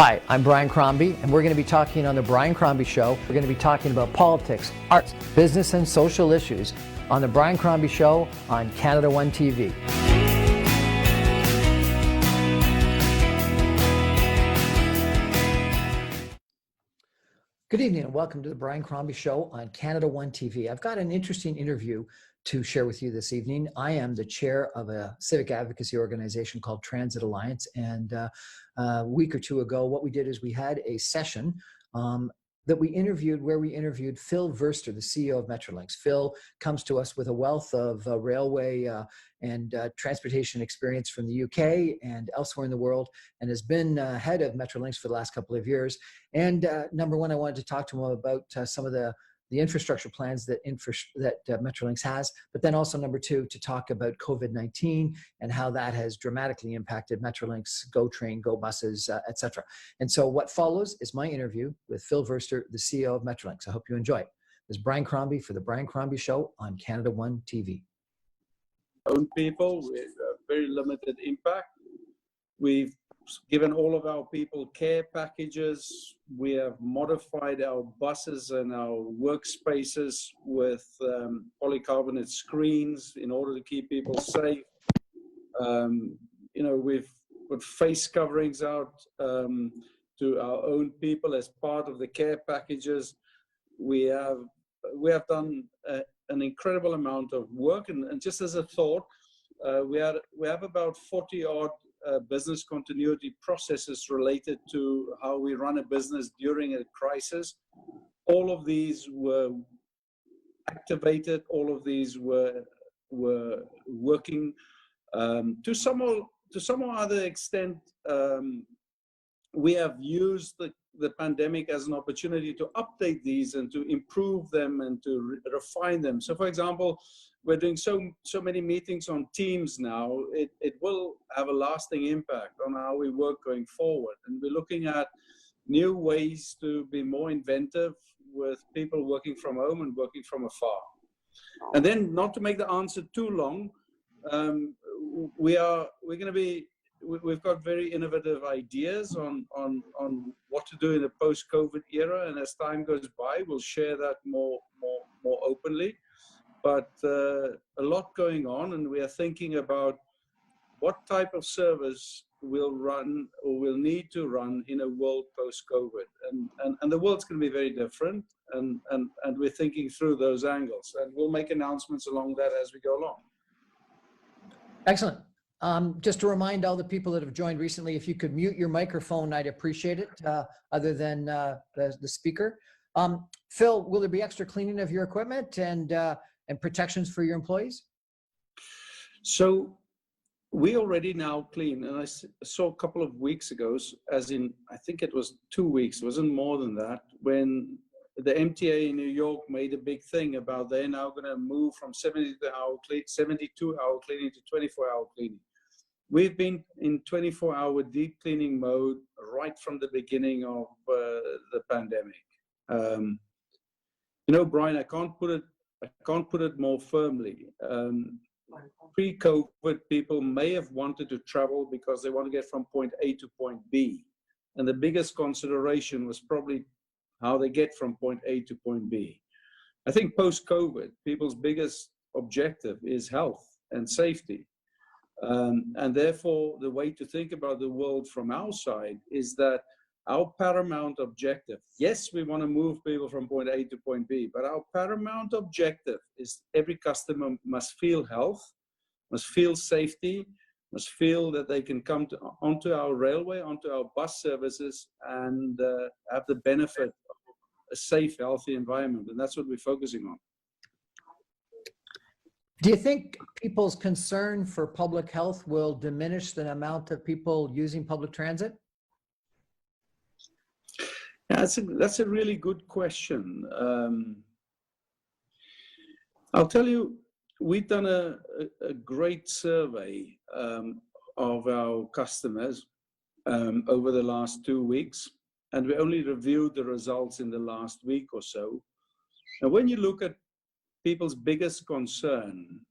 Hi, I'm Brian Crombie, and we're going to be talking on the Brian Crombie Show. We're going to be talking about politics, arts, business, and social issues on the Brian Crombie Show on Canada One TV. Good evening and welcome to the Brian Crombie Show on Canada One TV. I've got an interesting interview to share with you this evening. I am the chair of a civic advocacy organization called Transit Alliance, and a week or two ago, what we did is we had a session that we interviewed Phil Verster, the CEO of Metrolinx. Phil comes to us with a wealth of railway and transportation experience from the UK and elsewhere in the world, and has been head of Metrolinx for the last couple of years. And number one, I wanted to talk to him about some of the infrastructure plans that Metrolinx has, but then also number two, to talk about COVID-19 and how that has dramatically impacted Metrolinx, Go Train, Go Buses, etc. And so what follows is my interview with Phil Verster, the CEO of Metrolinx. I hope you enjoy it. This is Brian Crombie for the Brian Crombie Show on Canada One TV. Own people with a very limited impact. We've given all of our people care packages. We have modified our buses and our workspaces with polycarbonate screens in order to keep people safe. We've put face coverings out to our own people as part of the care packages. We have done an incredible amount of work, and just as a thought, we have about 40 odd business continuity processes related to how we run a business during a crisis. All of these were activated. All of these were working to some or other extent. We have used the pandemic as an opportunity to update these and to improve them and to refine them. So, for example, we're doing so many meetings on Teams now. It will have a lasting impact on how we work going forward. And we're looking at new ways to be more inventive with people working from home and working from afar. And then, not to make the answer too long, we've got very innovative ideas on what to do in a post-COVID era, and as time goes by, we'll share that more openly. But a lot going on, and we are thinking about what type of service we'll run or will need to run in a world post-COVID, and the world's going to be very different, and we're thinking through those angles, and we'll make announcements along that as we go along. Excellent. Just to remind all the people that have joined recently, if you could mute your microphone, I'd appreciate it, other than the speaker. Phil, will there be extra cleaning of your equipment and protections for your employees? So we already now clean, and I saw a couple of weeks ago, as in, I think it was 2 weeks, it wasn't more than that, when the MTA in New York made a big thing about they're now going to move from 72-hour cleaning to 24-hour cleaning. We've been in 24-hour deep cleaning mode right from the beginning of the pandemic. Brian, I can't put it more firmly. Pre-COVID, people may have wanted to travel because they want to get from point A to point B. And the biggest consideration was probably how they get from point A to point B. I think post-COVID, people's biggest objective is health and safety. And therefore, the way to think about the world from our side is that our paramount objective, yes, we want to move people from point A to point B, but our paramount objective is every customer must feel health, must feel safety, must feel that they can come onto our railway, onto our bus services, and have the benefit of a safe, healthy environment. And that's what we're focusing on. Do you think people's concern for public health will diminish the amount of people using public transit? Yeah, that's a really good question. I'll tell you, we've done a great survey of our customers over the last 2 weeks, and we only reviewed the results in the last week or so. And when you look at people's biggest concern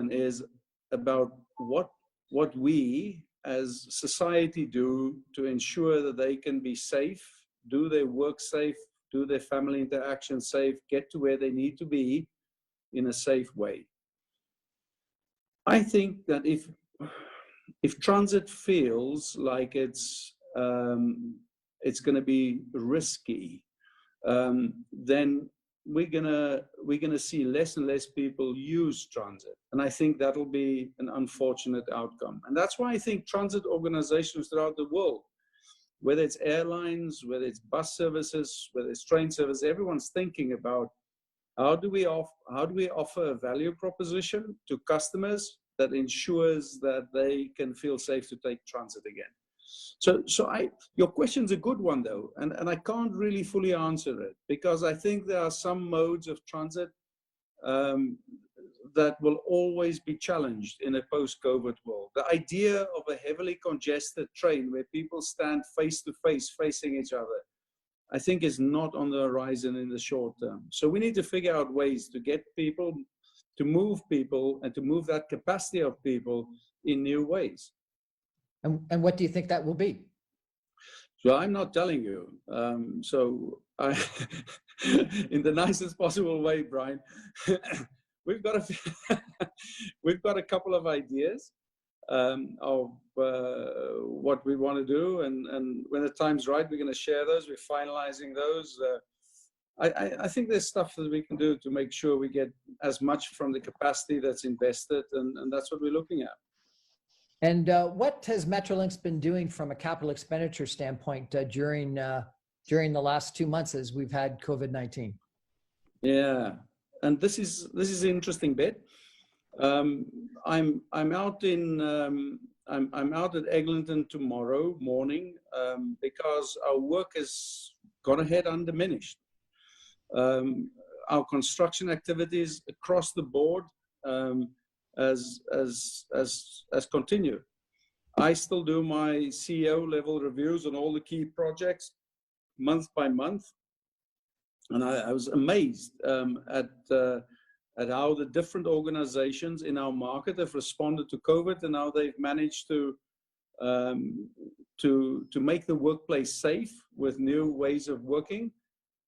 is about what we as society do to ensure that they can be safe, do their work safe, do their family interaction safe, get to where they need to be in a safe way. I think that if transit feels like it's going to be risky, then we're gonna see less and less people use transit, and I think that'll be an unfortunate outcome. And that's why I think transit organizations throughout the world, whether it's airlines, whether it's bus services, whether it's train service, everyone's thinking about how do we offer a value proposition to customers that ensures that they can feel safe to take transit again. So your question's a good one though, and I can't really fully answer it, because I think there are some modes of transit that will always be challenged in a post-COVID world. The idea of a heavily congested train where people stand face to face facing each other, I think is not on the horizon in the short term. So we need to figure out ways to get people, to move people, and to move that capacity of people in new ways. And what do you think that will be? So I'm not telling you. So I, in the nicest possible way, Brian, we've got a couple of ideas of what we want to do, and when the time's right, we're going to share those. We're finalizing those. I think there's stuff that we can do to make sure we get as much from the capacity that's invested, and that's what we're looking at. And what has Metrolinx been doing from a capital expenditure standpoint during the last 2 months as we've had COVID-19? Yeah, and this is an interesting bit. I'm out at Eglinton tomorrow morning because our work has gone ahead undiminished. Our construction activities across the board as continued. I still do my CEO level reviews on all the key projects month by month, and I was amazed at how the different organizations in our market have responded to COVID, and how they've managed to make the workplace safe with new ways of working.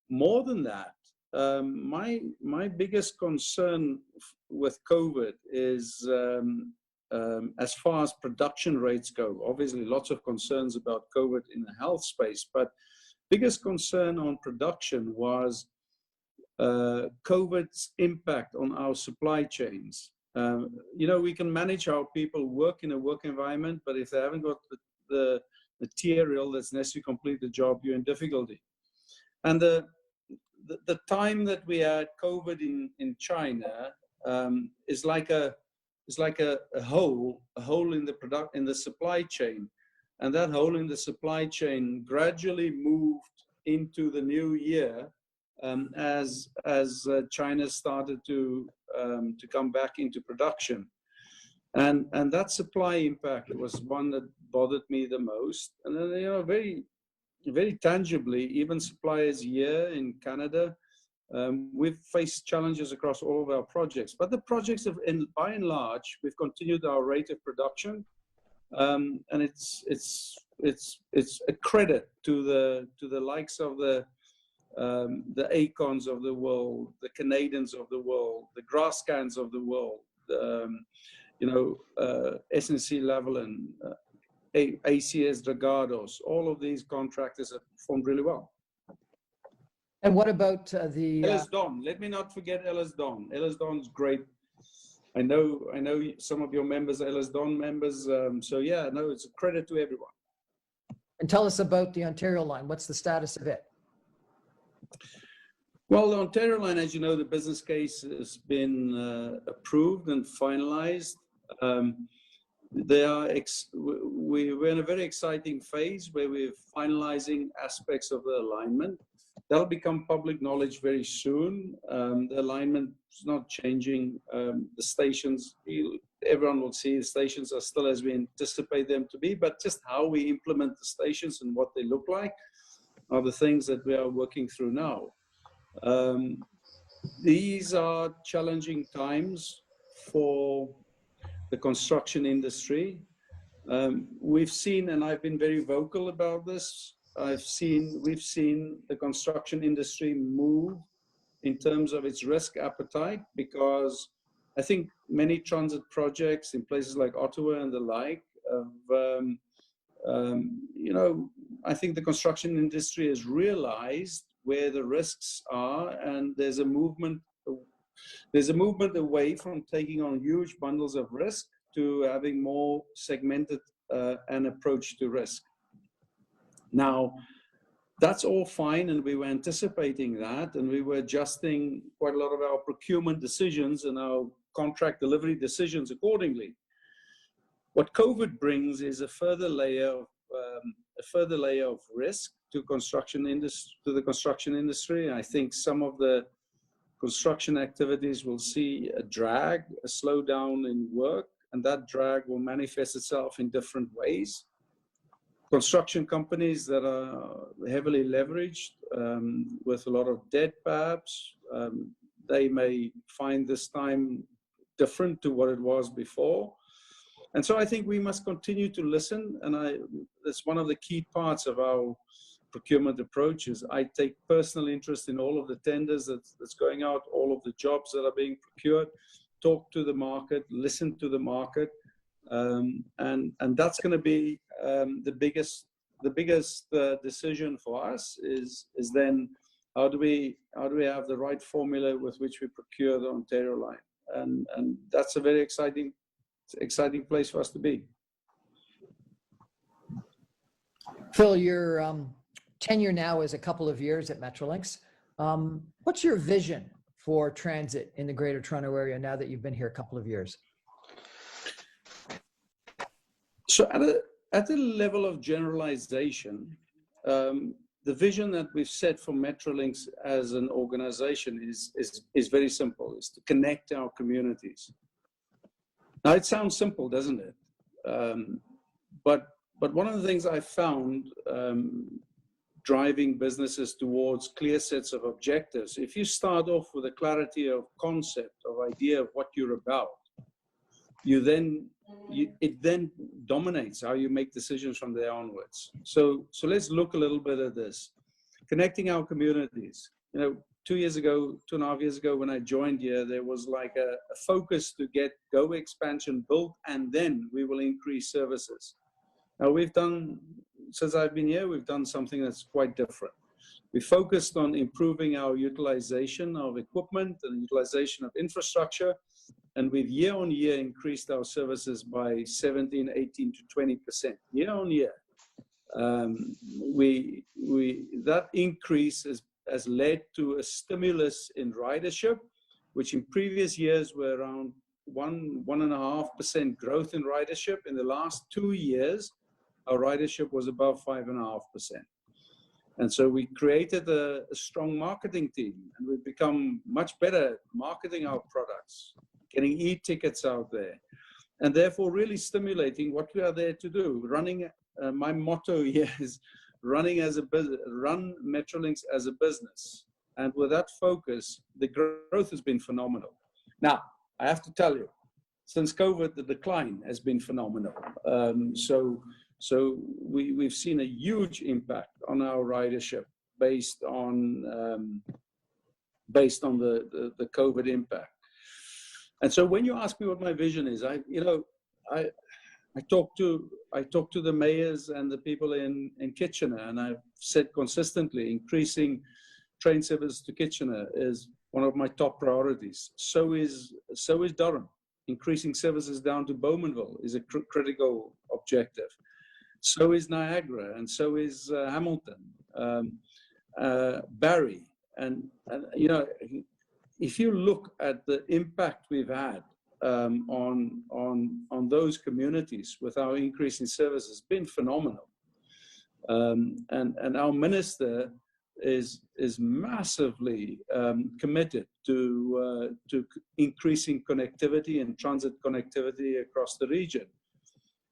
More than that, my biggest concern with COVID is as far as production rates go. Obviously, lots of concerns about COVID in the health space, but biggest concern on production was COVID's impact on our supply chains. We can manage how people work in a work environment, but if they haven't got the material that's necessary to complete the job, you're in difficulty. And the time that we had COVID in China is like a hole in the supply chain, and that hole in the supply chain gradually moved into the new year as China started to come back into production, and that supply impact was one that bothered me the most. And then very very tangibly, even suppliers here in Canada, we've faced challenges across all of our projects. But the projects have, by and large, we've continued our rate of production, and it's a credit to the likes of the Acons of the world, the Canadians of the world, the Grasscans of the world, SNC Lavalin, ACS Dragados, all of these contractors have performed really well. And what about the Ellis Don? Let me not forget Ellis Don. Ellis Don's great. I know some of your members are Ellis Don members. So yeah, no, it's a credit to everyone. And tell us about the Ontario line. What's the status of it? Well, the Ontario line, as you know, the business case has been approved and finalized. We're in a very exciting phase where we're finalizing aspects of the alignment. That'll become public knowledge very soon. The alignment is not changing. The stations, everyone will see the stations are still as we anticipate them to be, but just how we implement the stations and what they look like are the things that we are working through now. These are challenging times for the construction industry. We've seen, and I've been very vocal about this, we've seen the construction industry move in terms of its risk appetite, because I think many transit projects in places like Ottawa and the like, you know, I think the construction industry has realized where the risks are, and there's a movement away from taking on huge bundles of risk to having more segmented an approach to risk. Now, that's all fine, and we were anticipating that, and we were adjusting quite a lot of our procurement decisions and our contract delivery decisions accordingly. What COVID brings is a further layer of risk to the construction industry. I think some of the construction activities will see a drag, a slowdown in work, and that drag will manifest itself in different ways. Construction companies that are heavily leveraged with a lot of debt, perhaps, they may find this time different to what it was before. And so I think we must continue to listen, and that's one of the key parts of our procurement approach. Is I take personal interest in all of the tenders that's going out, all of the jobs that are being procured, talk to the market, listen to the market, and that's going to be the biggest decision for us is then how do we have the right formula with which we procure the Ontario line, and that's a very exciting place for us to be. Phil, your tenure now is a couple of years at Metrolinx. What's your vision for transit in the Greater Toronto Area now that you've been here a couple of years? So at the level of generalization, the vision that we've set for Metrolinx as an organization is very simple, is to connect our communities. Now, it sounds simple, doesn't it? But one of the things I found driving businesses towards clear sets of objectives, if you start off with a clarity of concept, of idea of what you're about, it then dominates how you make decisions from there onwards. So let's look a little bit at this. Connecting our communities. You know, 2.5 years ago, when I joined here, there was like a focus to get GO expansion built, and then we will increase services. Now since I've been here, we've done something that's quite different. We focused on improving our utilization of equipment and utilization of infrastructure, and we've year on year increased our services by 17, 18 to 20% year on year. That increase has led to a stimulus in ridership, which in previous years were around 1.5% growth in ridership. In the last 2 years, our ridership was above 5.5%. And so we created a strong marketing team, and we've become much better at marketing our products, getting e-tickets out there, and therefore really stimulating what we are there to do. My motto here is run Metrolinx as a business. And with that focus, the growth has been phenomenal. Now, I have to tell you, since COVID, the decline has been phenomenal. So we've seen a huge impact on our ridership based on the COVID impact. And so when you ask me what my vision is, I talk to the mayors and the people in Kitchener, and I've said consistently, increasing train service to Kitchener is one of my top priorities. So is Durham. Increasing services down to Bowmanville is a critical objective. So is Niagara, and so is Hamilton, Barrie, and you know, if you look at the impact we've had on those communities with our increase in service, has been phenomenal. And our minister is massively committed to increasing connectivity and transit connectivity across the region,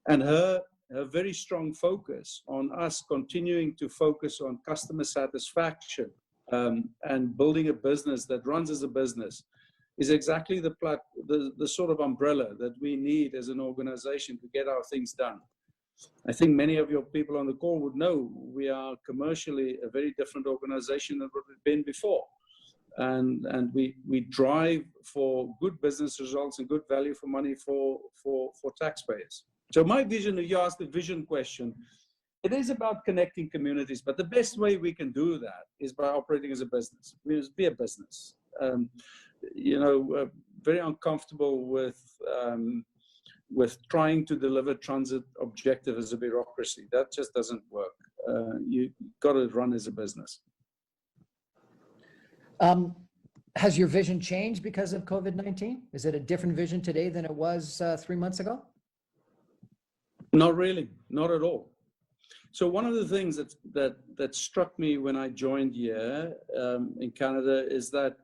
and her very strong focus on us continuing to focus on customer satisfaction and building a business that runs as a business is exactly the sort of umbrella that we need as an organization to get our things done. I think many of your people on the call would know we are commercially a very different organization than what we've been before. And we drive for good business results and good value for money for taxpayers. So my vision, you asked the vision question, it is about connecting communities, but the best way we can do that is by operating as a business. I mean, be a business. Very uncomfortable with trying to deliver transit objective as a bureaucracy. That just doesn't work. You got to run as a business. Has your vision changed because of COVID-19? Is it a different vision today than it was 3 months ago? Not really, not at all. So one of the things that struck me when I joined here in Canada is that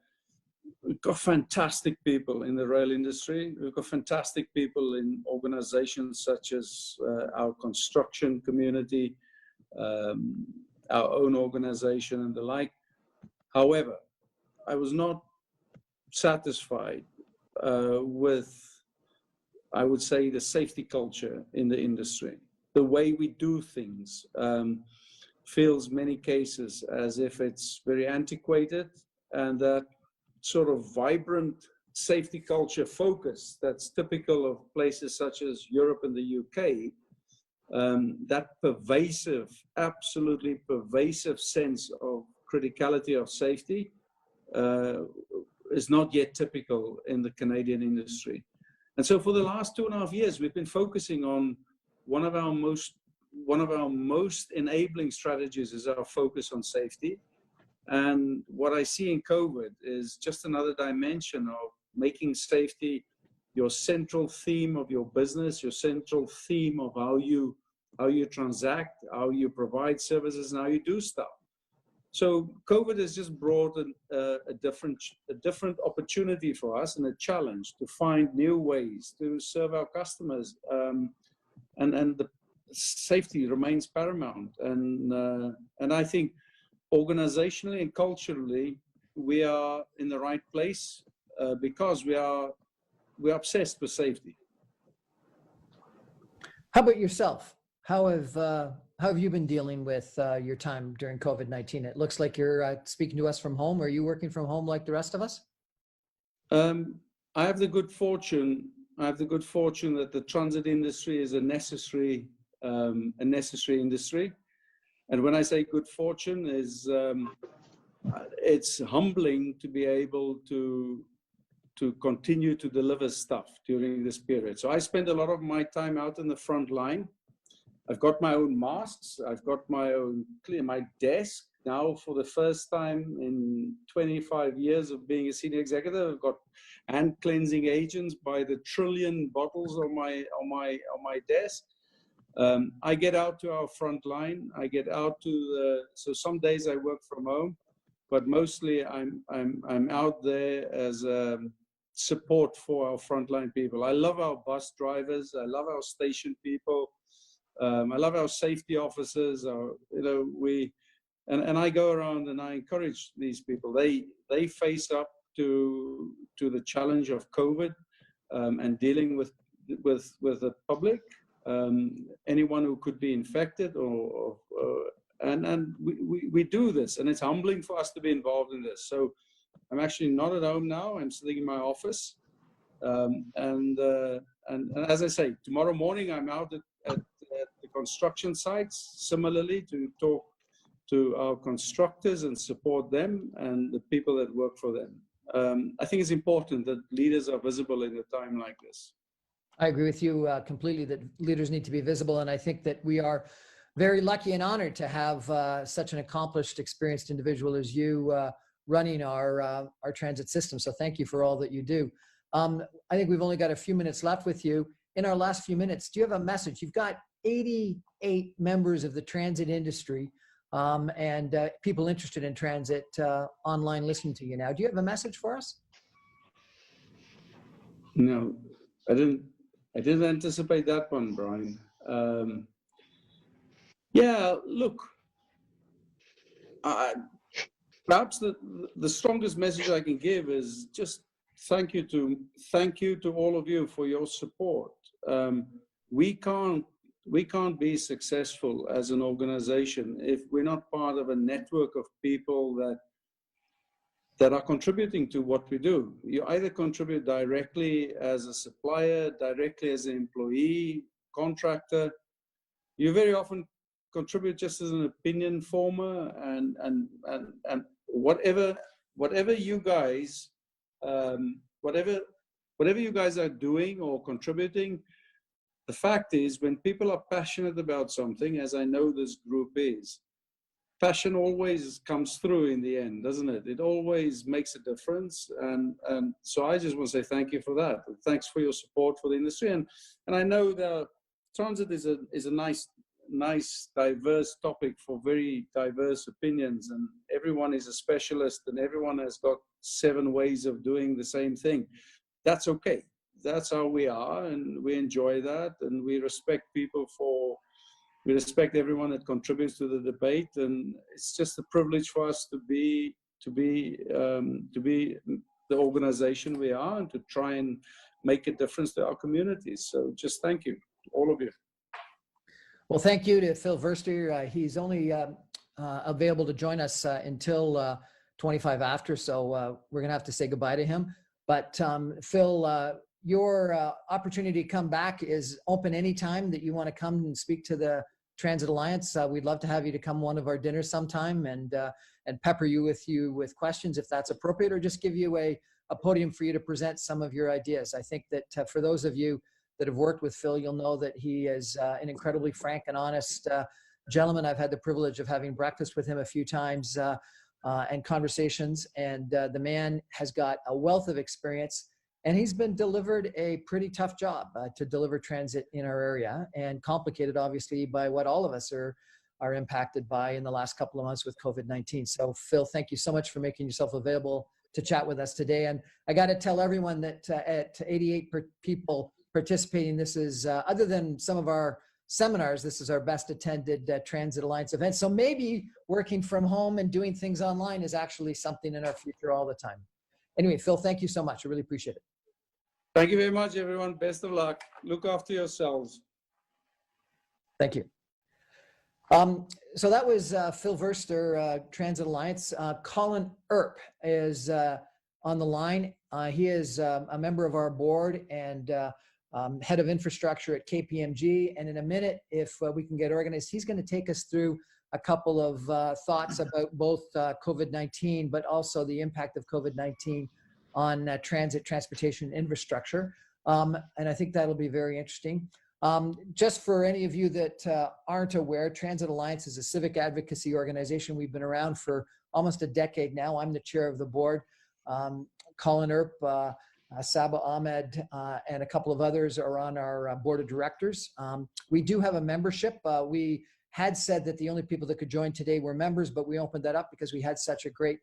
we've got fantastic people in the rail industry. We've got fantastic people in organizations such as our construction community, our own organization and the like. However, I was not satisfied with, I would say, the safety culture in the industry. The way we do things feels many cases as if it's very antiquated, and that sort of vibrant safety culture focus that's typical of places such as Europe and the UK, that pervasive, absolutely pervasive sense of criticality of safety is not yet typical in the Canadian industry. And so for the last 2.5 years, we've been focusing on one of our most enabling strategies is our focus on safety. And what I see in COVID is just another dimension of making safety your central theme of your business, your central theme of how you transact, how you provide services, and how you do stuff. So COVID has just brought a different opportunity for us and a challenge to find new ways to serve our customers, and the safety remains paramount. And I think organizationally and culturally, we are in the right place because we're obsessed with safety. How about yourself? How have you been dealing with your time during COVID-19? It looks like you're speaking to us from home. Are you working from home like the rest of us? I have the good fortune that the transit industry is a necessary industry. And when I say good fortune, is it's humbling to be able to continue to deliver stuff during this period. So I spend a lot of my time out in the front line. I've got my own masks. I've got my desk now for the first time in 25 years of being a senior executive. I've got hand cleansing agents by the trillion bottles on my desk. I get out to our front line. I get out so some days I work from home, but mostly I'm out there as support for our frontline people. I love our bus drivers. I love our station people. I love our safety officers. And I go around and I encourage these people. They face up to the challenge of COVID and dealing with the public. Anyone who could be infected, and we do this, and it's humbling for us to be involved in this. So I'm actually not at home now. I'm sitting in my office, and as I say, tomorrow morning I'm out at the construction sites, similarly to talk to our constructors and support them and the people that work for them. I think it's important that leaders are visible in a time like this. I agree with you completely that leaders need to be visible. And I think that we are very lucky and honored to have such an accomplished, experienced individual as you running our transit system. So thank you for all that you do. I think we've only got a few minutes left with you. In our last few minutes, do you have a message? You've got 88 members of the transit industry and people interested in transit online listening to you now. Do you have a message for us? No, I didn't anticipate that one, Brian. Yeah, look, perhaps the strongest message I can give is just thank you to all of you for your support. We can't we can't be successful as an organization if we're not part of a network of people that are contributing to what we do. You either contribute directly as a supplier, directly as an employee, contractor. You very often contribute just as an opinion former, and whatever you guys whatever you guys are doing or contributing. The fact is, when people are passionate about something, as I know this group is, passion always comes through in the end, doesn't it? It always makes a difference. And so I just want to say thank you for that. Thanks for your support for the industry. And I know that transit is a nice, diverse topic for very diverse opinions. And everyone is a specialist and everyone has got 7 ways of doing the same thing. That's okay. That's how we are, and we enjoy that, and we respect we respect everyone that contributes to the debate, and it's just a privilege for us to be the organization we are, and to try and make a difference to our communities. So just thank you, all of you. Well, thank you to Phil Verster. He's only available to join us until 25 after, so we're gonna have to say goodbye to him. But Phil, your opportunity to come back is open anytime that you want to come and speak to the Transit Alliance. We'd love to have you to come one of our dinners sometime and pepper you with questions if that's appropriate, or just give you a podium for you to present some of your ideas. I think that for those of you that have worked with Phil, you'll know that he is an incredibly frank and honest gentleman. I've had the privilege of having breakfast with him a few times and conversations, and the man has got a wealth of experience. And he's been delivered a pretty tough job to deliver transit in our area, and complicated, obviously, by what all of us are impacted by in the last couple of months with COVID-19. So, Phil, thank you so much for making yourself available to chat with us today. And I got to tell everyone that at 88 people participating, this is, other than some of our seminars, this is our best attended Transit Alliance event. So maybe working from home and doing things online is actually something in our future all the time. Anyway, Phil, thank you so much. I really appreciate it. Thank you very much, everyone. Best of luck. Look after yourselves. Thank you. So that was Phil Verster, Transit Alliance. Colin Earp is on the line. He is a member of our board and head of infrastructure at KPMG. And in a minute, if we can get organized, he's going to take us through a couple of thoughts about both COVID-19, but also the impact of COVID-19 on transportation infrastructure. And I think that'll be very interesting. Just for any of you that aren't aware, Transit Alliance is a civic advocacy organization. We've been around for almost a decade now. I'm the chair of the board. Colin Earp, Saba Ahmed, and a couple of others are on our board of directors. We do have a membership. We had said that the only people that could join today were members, but we opened that up because we had such a great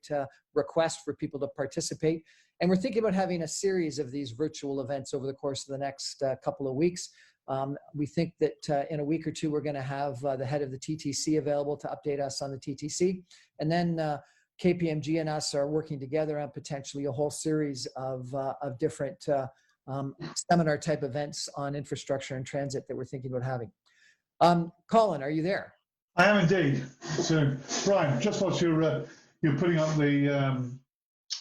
request for people to participate. And we're thinking about having a series of these virtual events over the course of the next couple of weeks. We think that in a week or two, we're going to have the head of the TTC available to update us on the TTC. And then KPMG and us are working together on potentially a whole series of different seminar type events on infrastructure and transit that we're thinking about having. Colin, are you there? I am indeed. So, Brian, just whilst you're putting up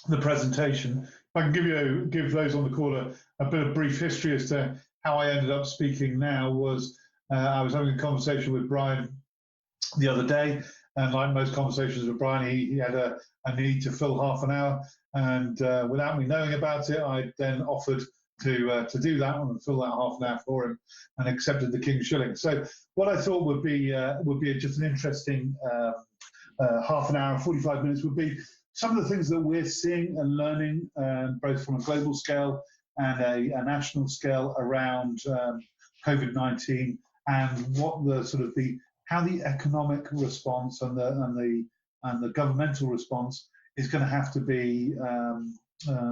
the presentation, if I can give those on the call a bit of brief history as to how I ended up speaking now. Was I was having a conversation with Brian the other day, and like most conversations with Brian, he had a need to fill half an hour, and without me knowing about it, I then offered to do that and fill that half an hour for him, and accepted the King Shilling. So what I thought would be just an interesting half an hour, 45 minutes, would be some of the things that we're seeing and learning, both from a global scale and a national scale around COVID-19, and what how the economic response and the governmental response is going to have to be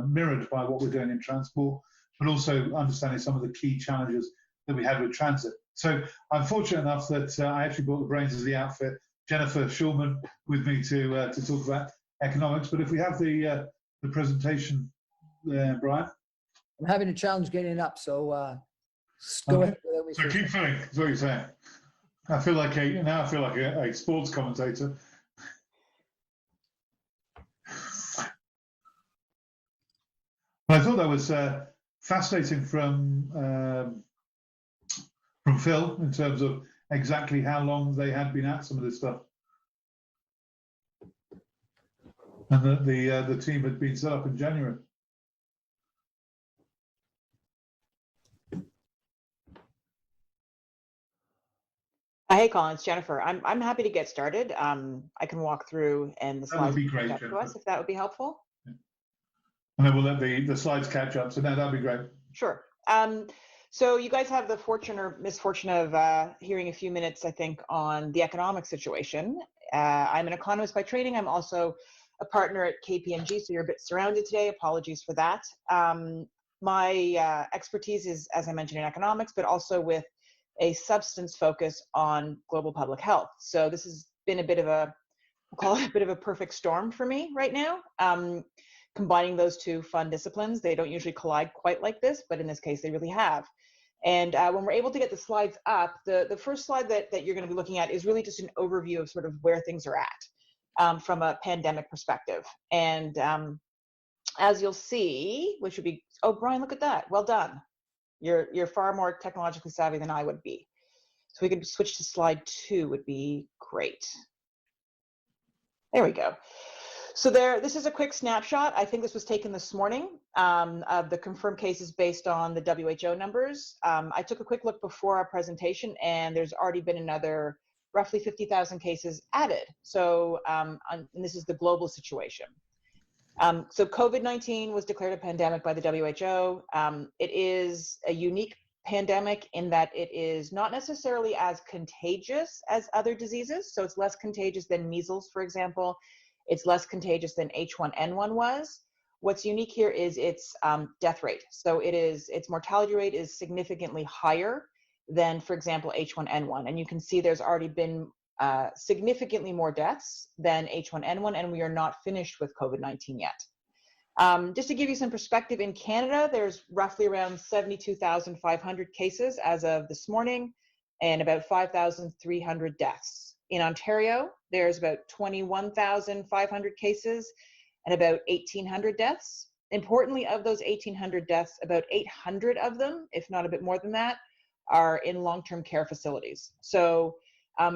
mirrored by what we're doing in transport, but also understanding some of the key challenges that we had with transit. So I'm fortunate enough that I actually brought the brains of the outfit, Jennifer Schulman, with me to talk about economics. But if we have the presentation there, Brian. I'm having a challenge getting it up, so go ahead let me So see. keep filling, is what you're saying. I feel like a sports commentator. I thought that was fascinating from Phil in terms of exactly how long they had been at some of this stuff, and that the team had been set up in January. Hey, Colin, it's Jennifer. I'm happy to get started. I can walk through and the That would slides be will great, catch up to Jennifer. us if that would be helpful. And then we'll let the slides catch up. So no, that'd be great. Sure. So you guys have the fortune or misfortune of hearing a few minutes, I think, on the economic situation. I'm an economist by training. I'm also a partner at KPMG, so you're a bit surrounded today. Apologies for that. My expertise is, as I mentioned, in economics, but also with a substance focus on global public health. So this has been a bit of a, we'll call it a bit of a perfect storm for me right now. Combining those two fun disciplines. They don't usually collide quite like this, but in this case, they really have. And when we're able to get the slides up, the first slide that you're going to be looking at is really just an overview of sort of where things are at from a pandemic perspective. And as you'll see, which would be, oh, Brian, look at that. Well done. You're far more technologically savvy than I would be. So we could switch to slide 2 would be great. There we go. So this is a quick snapshot. I think this was taken this morning of the confirmed cases based on the WHO numbers. I took a quick look before our presentation, and there's already been another roughly 50,000 cases added. So and this is the global situation. So COVID-19 was declared a pandemic by the WHO. It is a unique pandemic in that it is not necessarily as contagious as other diseases. So it's less contagious than measles, for example. It's less contagious than H1N1 was. What's unique here is its death rate. So its mortality rate is significantly higher than, for example, H1N1. And you can see there's already been significantly more deaths than H1N1, and we are not finished with COVID-19 yet. Just to give you some perspective, in Canada, there's roughly around 72,500 cases as of this morning, and about 5,300 deaths. In Ontario, there's about 21,500 cases and about 1,800 deaths. Importantly, of those 1,800 deaths, about 800 of them, if not a bit more than that, are in long-term care facilities. So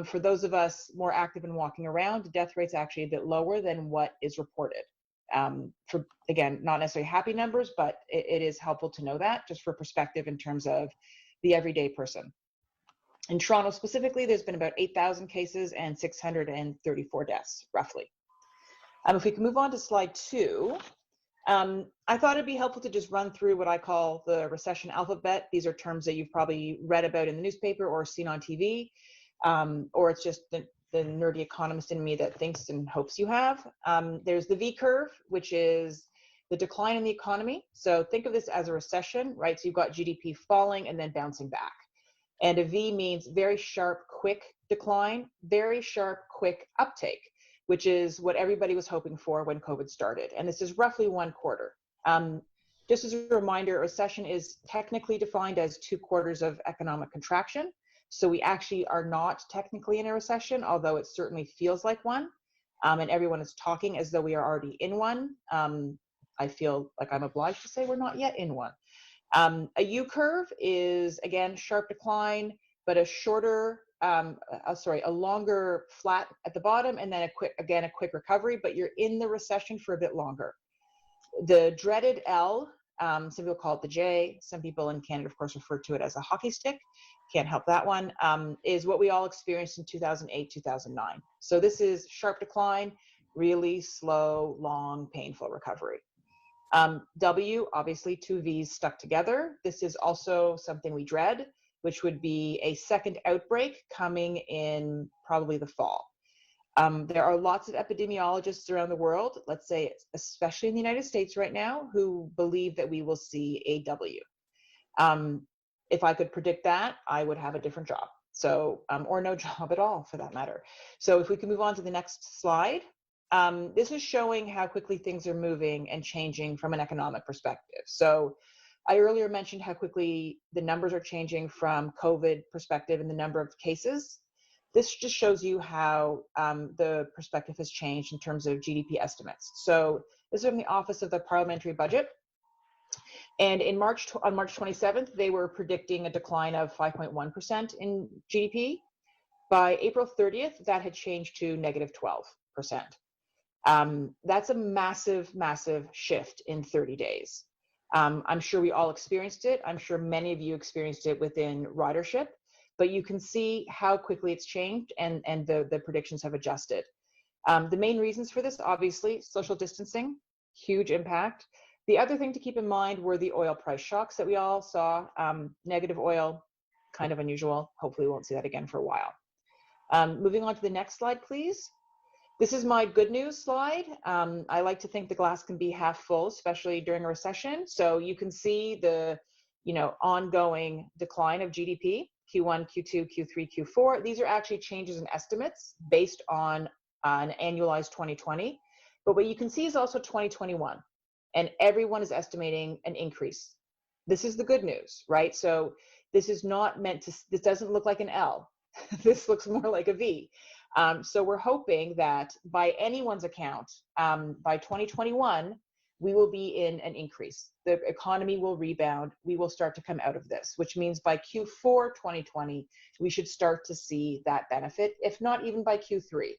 for those of us more active in walking around, the death rate's actually a bit lower than what is reported. For, again, not necessarily happy numbers, but it is helpful to know that just for perspective in terms of the everyday person. In Toronto specifically, there's been about 8,000 cases and 634 deaths, roughly. If we can move on to slide 2, I thought it'd be helpful to just run through what I call the recession alphabet. These are terms that you've probably read about in the newspaper or seen on TV, or it's just the nerdy economist in me that thinks and hopes you have. There's the V curve, which is the decline in the economy. So think of this as a recession, right? So you've got GDP falling and then bouncing back. And a V means very sharp, quick decline, very sharp, quick uptake, which is what everybody was hoping for when COVID started. And this is roughly 1 quarter. Just as a reminder, a recession is technically defined as 2 quarters of economic contraction. So we actually are not technically in a recession, although it certainly feels like one. And everyone is talking as though we are already in one. I feel like I'm obliged to say we're not yet in one. A U curve is, again, sharp decline, but a shorter, a longer flat at the bottom, and then a quick recovery, but you're in the recession for a bit longer. The dreaded L, some people call it the J, some people in Canada, of course, refer to it as a hockey stick, can't help that one, is what we all experienced in 2008, 2009. So this is sharp decline, really slow, long, painful recovery. W, obviously 2 V's stuck together. This is also something we dread, which would be a second outbreak coming in probably the fall. There are lots of epidemiologists around the world, let's say especially in the United States right now, who believe that we will see a W. If I could predict that, I would have a different job. So, or no job at all for that matter. So if we can move on to the next slide. This is showing how quickly things are moving and changing from an economic perspective. So I earlier mentioned how quickly the numbers are changing from COVID perspective and the number of cases. This just shows you how the perspective has changed in terms of GDP estimates. So this is from the Office of the Parliamentary Budget. And on March 27th, they were predicting a decline of 5.1% in GDP. By April 30th, that had changed to negative 12%. That's a massive, massive shift in 30 days. I'm sure we all experienced it. I'm sure many of you experienced it within ridership, but you can see how quickly it's changed and the predictions have adjusted. The main reasons for this, obviously, social distancing, huge impact. The other thing to keep in mind were the oil price shocks that we all saw. Negative oil, kind of unusual. Hopefully we won't see that again for a while. Moving on to the next slide, please. This is my good news slide. I like to think the glass can be half full, especially during a recession. So you can see the ongoing decline of GDP, Q1, Q2, Q3, Q4. These are actually changes in estimates based on an annualized 2020. But what you can see is also 2021. And everyone is estimating an increase. This is the good news, right? So this is not meant to, this doesn't look like an L. This looks more like a V. So we're hoping that by anyone's account, by 2021, we will be in an increase. The economy will rebound. We will start to come out of this, which means by Q4 2020, we should start to see that benefit, if not even by Q3.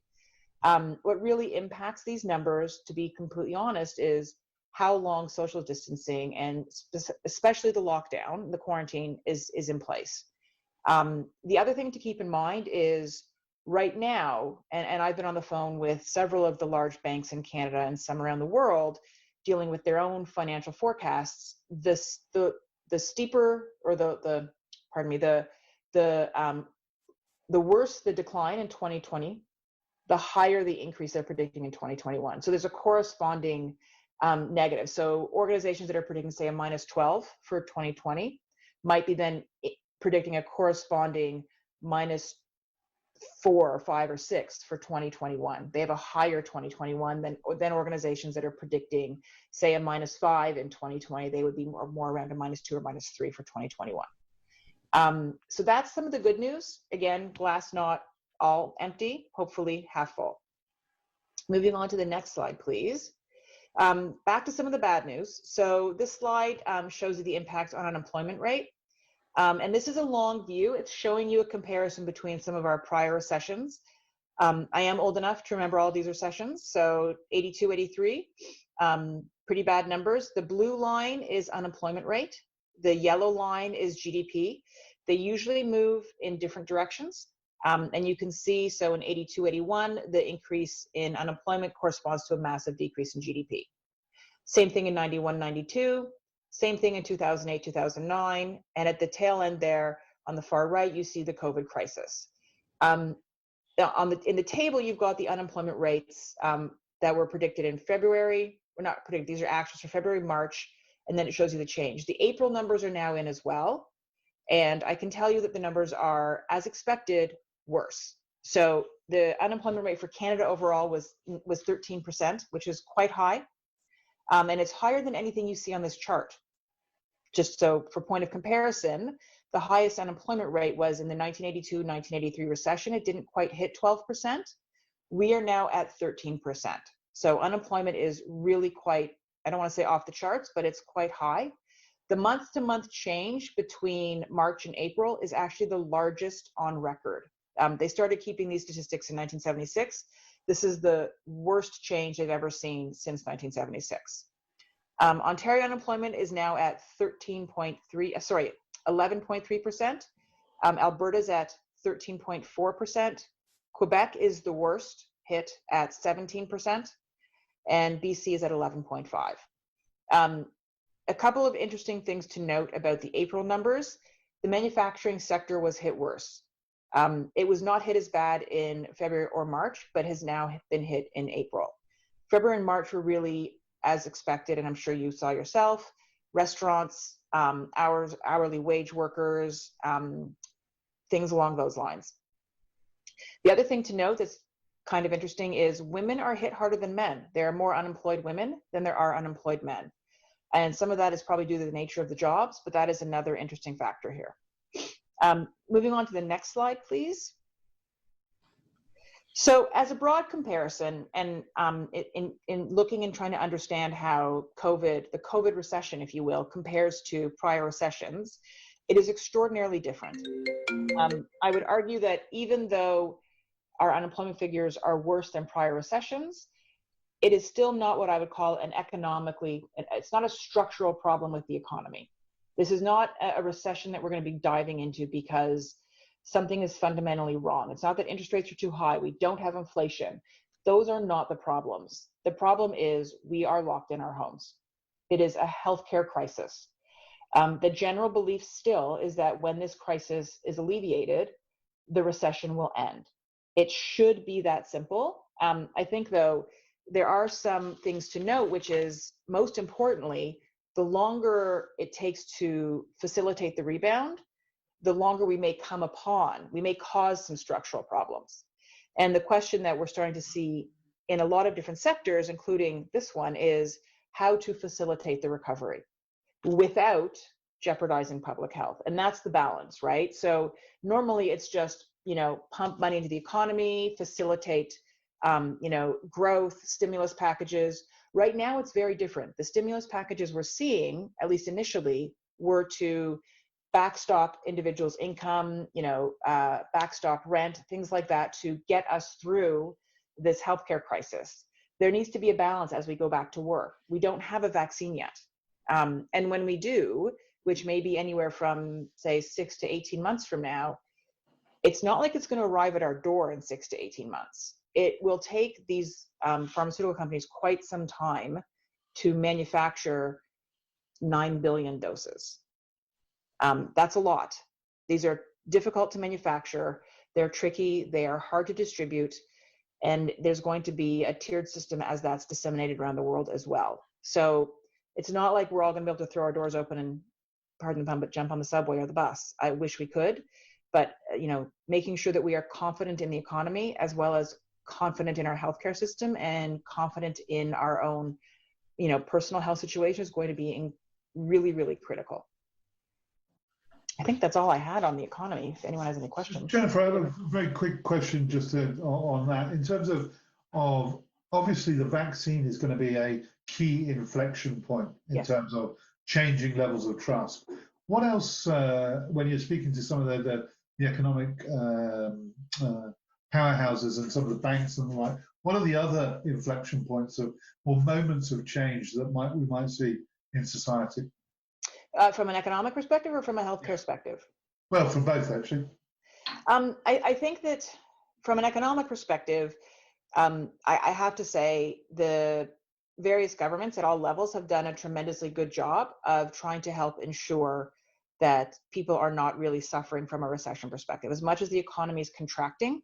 What really impacts these numbers, to be completely honest, is how long social distancing and especially the lockdown, the quarantine is in place. The other thing to keep in mind is right now, and I've been on the phone with several of the large banks in Canada and some around the world dealing with their own financial forecasts, the steeper or the worse the decline in 2020, the higher the increase they're predicting in 2021. So there's a corresponding negative. So organizations that are predicting, say, a minus 12 for 2020 might be then predicting a corresponding minus 4 or 5 or 6 for 2021. They have a higher 2021 than organizations that are predicting, say, a minus 5 in 2020. They would be more around a minus 2 or minus 3 for 2021. So that's some of the good news. Again, glass not all empty, hopefully half full. Moving on to the next slide, please. Back to some of the bad news. So this slide shows you the impact on unemployment rate. And this is a long view. It's showing you a comparison between some of our prior recessions. I am old enough to remember all these recessions. So 82, 83, pretty bad numbers. The blue line is unemployment rate. The yellow line is GDP. They usually move in different directions. And you can see, so in 82, 81, the increase in unemployment corresponds to a massive decrease in GDP. Same thing in 91, 92, same thing in 2008, 2009. And at the tail end there, on the far right, you see the COVID crisis. In the table, you've got the unemployment rates that were predicted in February. We're not predicted, these are actuals for February, March, and then it shows you the change. The April numbers are now in as well. And I can tell you that the numbers are, as expected, worse. So the unemployment rate for Canada overall was 13%, which is quite high. And it's higher than anything you see on this chart. Just so for point of comparison, the highest unemployment rate was in the 1982-1983 recession. It didn't quite hit 12%. We are now at 13%. So unemployment is really quite, I don't want to say off the charts, but it's quite high. The month-to-month change between March and April is actually the largest on record. They started keeping these statistics in 1976. This is the worst change they've ever seen since 1976. Ontario unemployment is now at 11.3%. Alberta's at 13.4%. Quebec is the worst hit at 17%, and BC is at 11.5%. A couple of interesting things to note about the April numbers. The manufacturing sector was hit worse. It was not hit as bad in February or March, but has now been hit in April. February and March were really as expected, and I'm sure you saw yourself. Restaurants, hourly wage workers, things along those lines. The other thing to note that's kind of interesting is women are hit harder than men. There are more unemployed women than there are unemployed men. And some of that is probably due to the nature of the jobs, but that is another interesting factor here. Moving on to the next slide, please. So as a broad comparison, and in looking and trying to understand how the COVID recession, if you will, compares to prior recessions, it is extraordinarily different. I would argue that even though our unemployment figures are worse than prior recessions, it is still not what I would call it's not a structural problem with the economy. This is not a recession that we're going to be diving into because something is fundamentally wrong. It's not that interest rates are too high. We don't have inflation. Those are not the problems. The problem is we are locked in our homes. It is a healthcare crisis. The general belief still is that when this crisis is alleviated, the recession will end. It should be that simple. I think, though, there are some things to note, which is, most importantly, the longer it takes to facilitate the rebound, the longer we may cause some structural problems. And the question that we're starting to see in a lot of different sectors, including this one, is how to facilitate the recovery without jeopardizing public health. And that's the balance, right? So normally it's just, pump money into the economy, facilitate, growth, stimulus packages. Right now it's very different. The stimulus packages we're seeing, at least initially, were to backstop individuals' income, backstop rent, things like that, to get us through this healthcare crisis. There needs to be a balance as we go back to work. We don't have a vaccine yet. And when we do, which may be anywhere from, say, 6 to 18 months from now, it's not like it's going to arrive at our door in 6 to 18 months. It will take these pharmaceutical companies quite some time to manufacture 9 billion doses. That's a lot. These are difficult to manufacture. They're tricky. They are hard to distribute. And there's going to be a tiered system as that's disseminated around the world as well. So it's not like we're all going to be able to throw our doors open and, pardon the pun, but jump on the subway or the bus. I wish we could. But, making sure that we are confident in the economy, as well as confident in our healthcare system and confident in our own, personal health situation, is going to be really, really critical. I think that's all I had on the economy, if anyone has any questions. Jennifer, I have a very quick question just on that. In terms of obviously the vaccine is going to be a key inflection point in terms of changing levels of trust. What else, when you're speaking to some of the economic powerhouses and some of the banks and the like, what are the other inflection points or moments of change that we might see in society? From an economic perspective or from a healthcare perspective? Well, from both, actually. I think that from an economic perspective, I have to say the various governments at all levels have done a tremendously good job of trying to help ensure that people are not really suffering from a recession perspective. As much as the economy is contracting,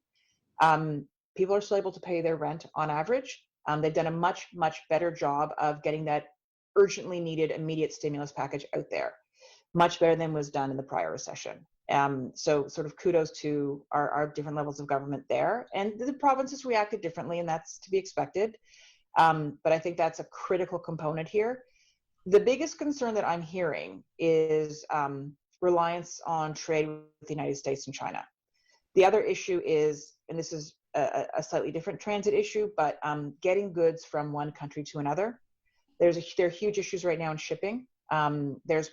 people are still able to pay their rent on average. They've done a much, much better job of getting that urgently needed immediate stimulus package out there, much better than was done in the prior recession. So sort of kudos to our different levels of government there. And the provinces reacted differently, and that's to be expected. But I think that's a critical component here. The biggest concern that I'm hearing is reliance on trade with the United States and China. The other issue is, and this is a slightly different transit issue, but getting goods from one country to another. There are huge issues right now in shipping. There's,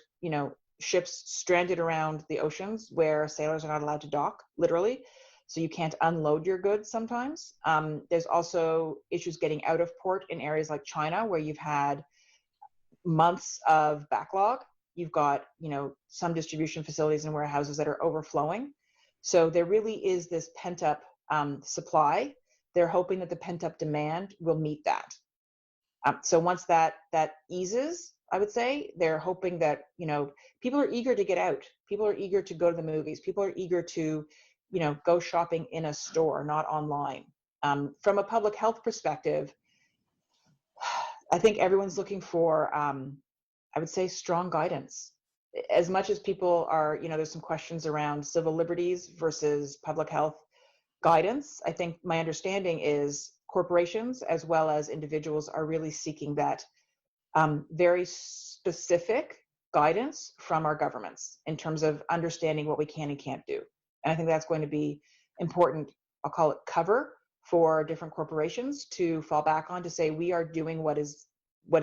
ships stranded around the oceans where sailors are not allowed to dock, literally. So you can't unload your goods sometimes. There's also issues getting out of port in areas like China, where you've had months of backlog. You've got, some distribution facilities and warehouses that are overflowing. So there really is this pent up supply. They're hoping that the pent up demand will meet that. So once that eases, I would say, they're hoping that, people are eager to get out. People are eager to go to the movies. People are eager to, go shopping in a store, not online. From a public health perspective, I think everyone's looking for, I would say, strong guidance. As much as people are, there's some questions around civil liberties versus public health guidance. I think my understanding is corporations as well as individuals are really seeking that very specific guidance from our governments in terms of understanding what we can and can't do. And I think that's going to be important, I'll call it cover, for different corporations to fall back on, to say we are doing what is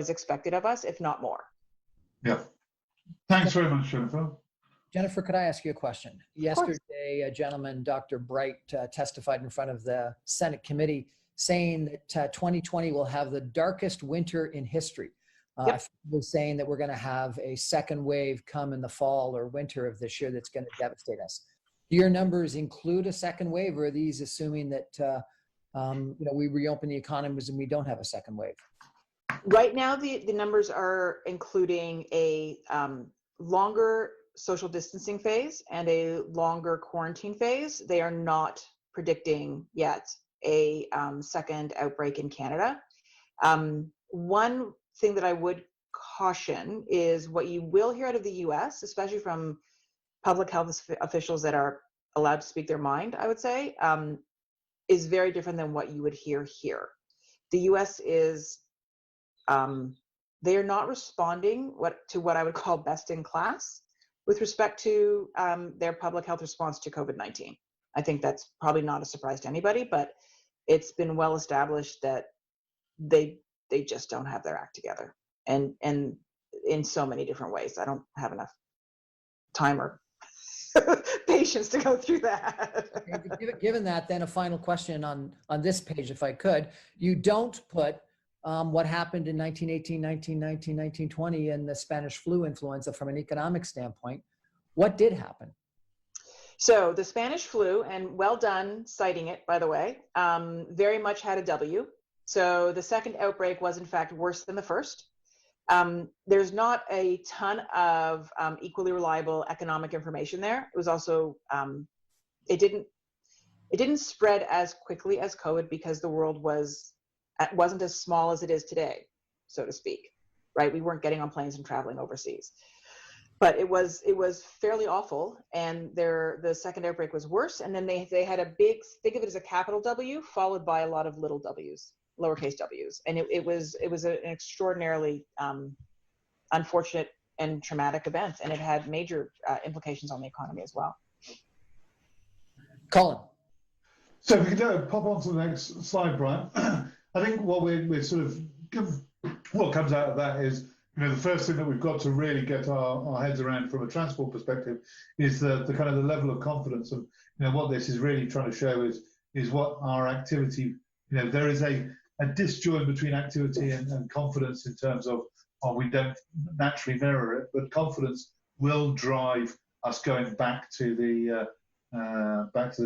expected of us, if not more. Yeah. Thanks very much, Jennifer. Jennifer, could I ask you a question? Yesterday, a gentleman, Dr. Bright, testified in front of the Senate committee saying that 2020 will have the darkest winter in history. Yep. Was saying that we're going to have a second wave come in the fall or winter of this year that's going to devastate us. Do your numbers include a second wave, or are these assuming that we reopen the economies and we don't have a second wave? Right now, the numbers are including a longer social distancing phase and a longer quarantine phase. They are not predicting yet a second outbreak in Canada. One thing that I would caution is what you will hear out of the US, especially from public health officials that are allowed to speak their mind, I would say, is very different than what you would hear here. The US is, they are not responding to what I would call best in class with respect to their public health response to COVID-19. I think that's probably not a surprise to anybody, but it's been well established that they just don't have their act together, and in so many different ways. I don't have enough time or patience to go through that. Given that, then a final question on this page, if I could. You don't put what happened in 1918, 1919, 1920 and the Spanish flu influenza from an economic standpoint. What did happen? So the Spanish flu, and well done citing it, by the way, very much had a W. So the second outbreak was in fact worse than the first. There's not a ton of equally reliable economic information there. It was also, it didn't spread as quickly as COVID because the world wasn't as small as it is today, so to speak, right? We weren't getting on planes and traveling overseas. But it was fairly awful, and the second outbreak was worse. And then they had a big, think of it as a capital W followed by a lot of little W's, lowercase W's, and it was an extraordinarily unfortunate and traumatic event, and it had major implications on the economy as well. Colin. So if we could pop on to the next slide, Brian. I think what we're sort of, what comes out of that is, the first thing that we've got to really get our heads around from a transport perspective is the kind of the level of confidence. And what this is really trying to show is what our activity, there is a disjoint between activity and confidence in terms of, we don't naturally mirror it, but confidence will drive us going back to the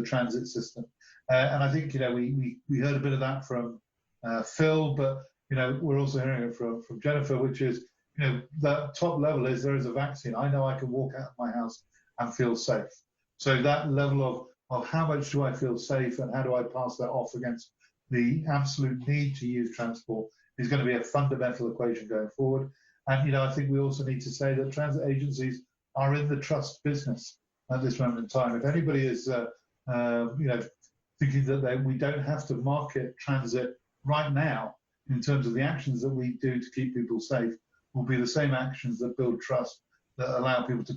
transit system. And I think we heard a bit of that from Phil, but we're also hearing it from Jennifer, which is that top level is there is a vaccine. I know I can walk out of my house and feel safe. So that level of how much do I feel safe and how do I pass that off against the absolute need to use transport is going to be a fundamental equation going forward. And I think we also need to say that transit agencies are in the trust business at this moment in time. If anybody is thinking that we don't have to market transit right now in terms of the actions that we do to keep people safe, will be the same actions that build trust, that allow people to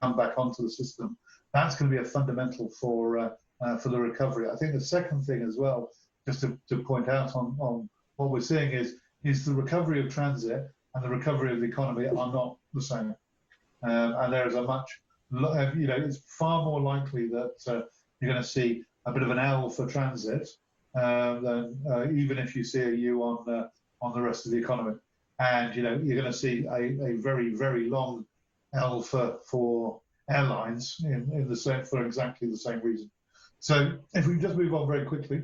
come back onto the system. That's going to be a fundamental for the recovery. I think the second thing as well, just to point out on what we're seeing is the recovery of transit and the recovery of the economy are not the same. And there is a much, it's far more likely that you're going to see a bit of an L for transit than even if you see a U on the rest of the economy. And you're going to see a very, very long L for airlines in the same, for exactly the same reason. So if we just move on very quickly,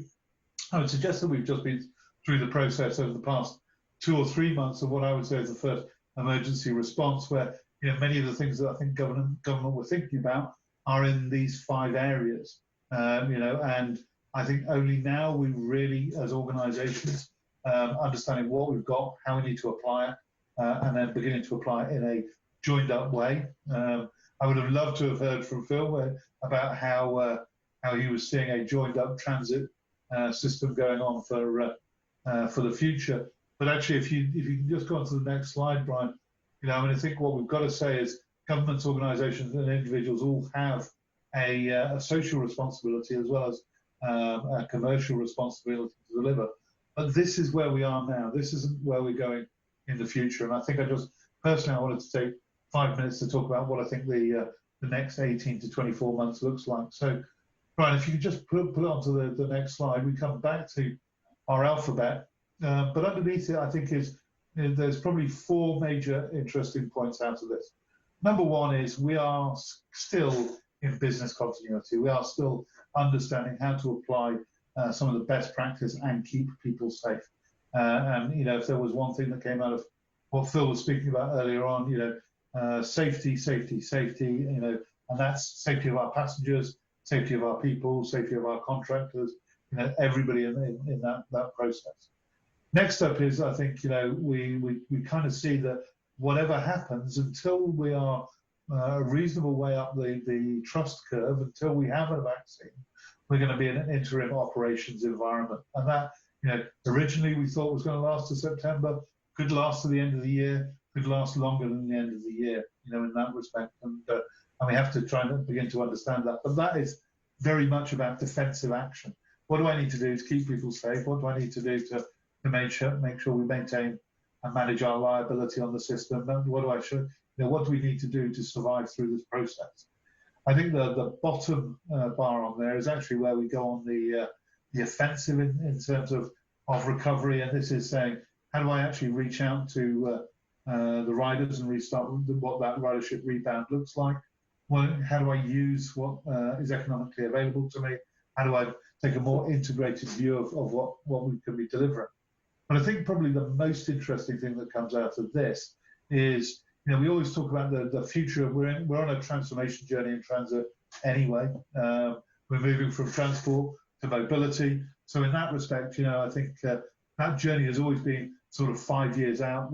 I would suggest that we've just been through the process over the past 2 or 3 months of what I would say is the first emergency response, where many of the things that I think government were thinking about are in these 5 areas. And I think only now we really, as organisations, understanding what we've got, how we need to apply it, and then beginning to apply it in a joined up way. I would have loved to have heard from Phil about how he was seeing a joined up transit system going on for the future. But actually, if you can just go on to the next slide, Brian, I think what we've got to say is governments, organisations, and individuals all have a social responsibility as well as a commercial responsibility to deliver. But this is where we are now. This isn't where we're going in the future. And I think I wanted to take 5 minutes to talk about what I think the next 18 to 24 months looks like. So, Brian, if you could just put it onto the next slide, we come back to our alphabet. But underneath it, I think there's probably 4 major interesting points out of this. Number one is we are still in business continuity. We are still understanding how to apply some of the best practice and keep people safe. And if there was one thing that came out of what Phil was speaking about earlier on, safety, and that's safety of our passengers, safety of our people, safety of our contractors, everybody in that process. Next up is, I think, we kind of see that whatever happens, until we are a reasonable way up the trust curve, until we have a vaccine, we're going to be in an interim operations environment. And that, originally we thought was going to last to September, could last to the end of the year, could last longer than the end of the year, in that respect. And we have to try and begin to understand that. But that is very much about defensive action. What do I need to do to keep people safe? What do I need to do to make sure we maintain and manage our liability on the system? And what do we need to do to survive through this process? I think the bottom bar on there is actually where we go on the offensive in terms of recovery. And this is saying, how do I actually reach out to the riders and restart what that ridership rebound looks like? How do I use what is economically available to me? How do I take a more integrated view of what we can be delivering? But I think probably the most interesting thing that comes out of this is, we always talk about the future. We're on a transformation journey in transit anyway. We're moving from transport to mobility. So in that respect, I think that journey has always been sort of 5 years out.